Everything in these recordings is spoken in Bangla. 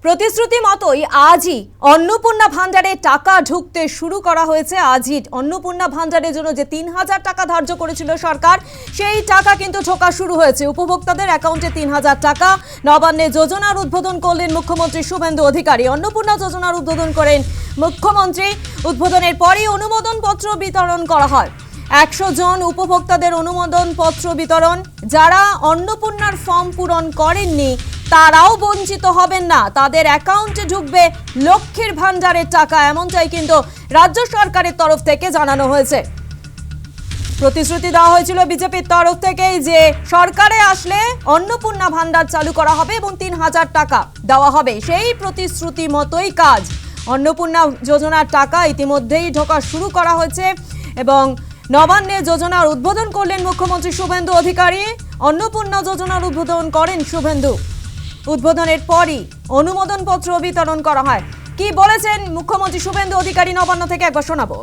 প্রতিশ্রুতি মতোই আজই অন্নপূর্ণা ভান্ডারে টাকা ঢুকতে শুরু করা হয়েছে। আজই অন্নপূর্ণা ভান্ডারের জন্য যে ৩,০০০ টাকা ধার্য করেছিল সরকার, সেই টাকা কিন্তু ঢোকা শুরু হয়েছে উপভোক্তাদের অ্যাকাউন্টে। ৩,০০০ টাকা নবান্নে যোজনার উদ্বোধন করলেন মুখ্যমন্ত্রী শুভেন্দু অধিকারী। অন্নপূর্ণা যোজনার উদ্বোধন করেন মুখ্যমন্ত্রী। উদ্বোধনের পরই অনুমোদন পত্র বিতরণ করা হয়। ১০০ জন উপভোক্তাদের অনুমোদন পত্র বিতরণ। যারা অন্নপূর্ণার ফর্ম পূরণ করেননি তারাও বঞ্চিত হবেন না, তাদের অ্যাকাউন্টে ঢুকবে লক্ষ্মীর ভান্ডারের টাকা, এমনটাই কিন্তু রাজ্য সরকারের তরফ থেকে জানানো হয়েছে। প্রতিশ্রুতি দেওয়া হয়েছিল বিজেপির তরফ থেকেই যে সরকারে আসলে অন্নপূর্ণা ভান্ডার চালু করা হবে এবং ৩,০০০ টাকা দেওয়া হবে। সেই প্রতিশ্রুতি মতোই কাজ। অন্নপূর্ণা যোজনার টাকা ইতিমধ্যেই ঢোকা শুরু করা হয়েছে এবং নবান্নে যোজনার উদ্বোধন করলেন মুখ্যমন্ত্রী শুভেন্দু অধিকারী। অন্নপূর্ণা যোজনার উদ্বোধন করেন শুভেন্দু। উদ্বোধনের পরই অনুমোদন পত্র বিতরণ করা হয়। কি বলেছেন মুখ্যমন্ত্রী শুভেন্দু অধিকারী নবান্ন থেকে একবার শোনাবো।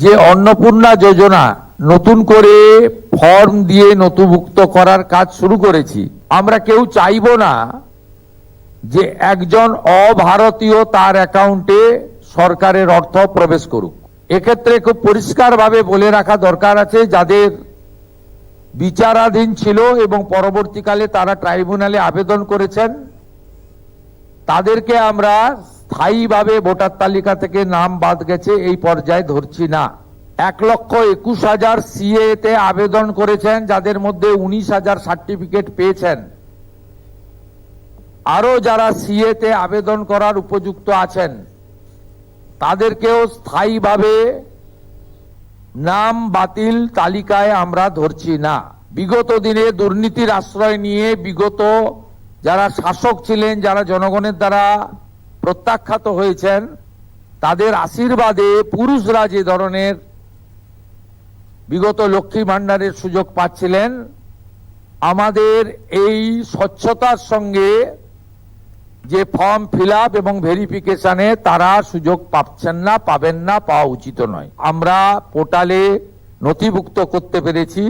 যে অন্নপূর্ণা যোজনা নতুন করে ফর্ম দিয়ে নথিভুক্ত করার কাজ শুরু করেছি, আমরা কেউ চাইবো না যে একজন অভারতীয় তার অ্যাকাউন্টে সরকারের অর্থ প্রবেশ করুক। এক্ষেত্রে খুব পরিষ্কারভাবে বলে রাখা দরকার আছে, যাদের বিচারাধীন ছিল এবং পরবর্তীকালে তারা ট্রাইব্যুনালে আবেদন করেছেন, তাদেরকে আমরা স্থায়ীভাবে ভোটার তালিকা থেকে নাম বাদ গেছে এই পর্যায়ে ধরছি না। ১,২১,০০০ সিএ তে আবেদন করেছেন, যাদের মধ্যে ১৯,০০০ সার্টিফিকেট পেয়েছেন। আরো যারা সিএ তে আবেদন করার উপযুক্ত আছেন তাদেরকেও স্থায়ীভাবে নাম বাতিল তালিকায় আমরা ধরছি না। বিগত দিনে দুর্নীতির আশ্রয় নিয়ে বিগত যারা শাসক ছিলেন, যারা জনগণের দ্বারা প্রত্যাখ্যাত হয়েছেন, তাদের আশীর্বাদে পুরুষরা যে ধরনের বিগত লক্ষ্মী ভান্ডারের সুযোগ পাচ্ছিলেন, আমাদের এই স্বচ্ছতার সঙ্গে যে ফর্ম ফিল আপ এবং ভেরিফিকেশনে তারা সুযোগ পাচ্ছেন না, পাবেন না, পাওয়া উচিত নয়। আমরা পোর্টালে নথিভুক্ত করতে পেরেছি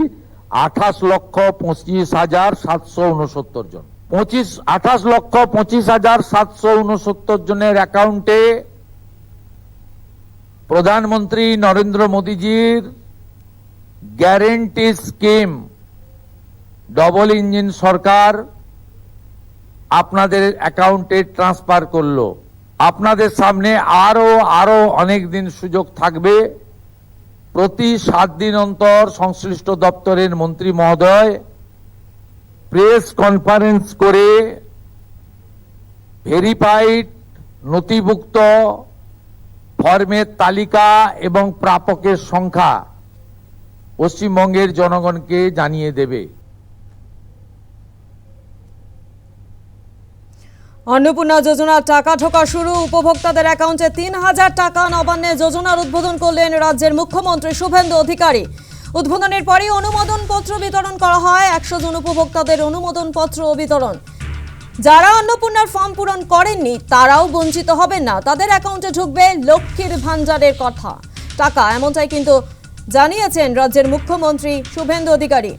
28,25,769 জন। 28,25,769 জনের অ্যাকাউন্টে প্রধানমন্ত্রী নরেন্দ্র মোদীজির গ্যারেন্টি স্কিম, ডবল ইঞ্জিন সরকার আপনাদের অ্যাকাউন্টে ট্রান্সফার করলো। আপনাদের সামনে আরো অনেক দিন সুযোগ থাকবে। প্রতি 7 দিন অন্তর সংশ্লিষ্ট দপ্তরের মন্ত্রী মহোদয় প্রেস কনফারেন্স করে ভেরিফাইড নথিভুক্ত ফর্মের তালিকা এবং প্রাপকের সংখ্যা পশ্চিমবঙ্গের জনগণকে জানিয়ে দেবে। অন্নপূর্ণা যোজনার টাকা ঢোকা শুরু। উপভোক্তাদের অ্যাকাউন্টে ৩,০০০ টাকা নবান্নে যোজনার উদ্বোধন করলেন রাজ্যের মুখ্যমন্ত্রী শুভেন্দু অধিকারী। উদ্বোধনের পরই অনুমোদন পত্র বিতরণ করা হয়। ১০০ জন উপভোক্তাদের অনুমোদন পত্র বিতরণ। যারা অন্নপূর্ণার ফর্ম পূরণ করেননি তারাও বঞ্চিত হবেন না, তাদের অ্যাকাউন্টে ঢুকবে লক্ষ্মীর ভান্ডারের টাকা, এমনটাই কিন্তু জানিয়েছেন রাজ্যের মুখ্যমন্ত্রী শুভেন্দু অধিকারী।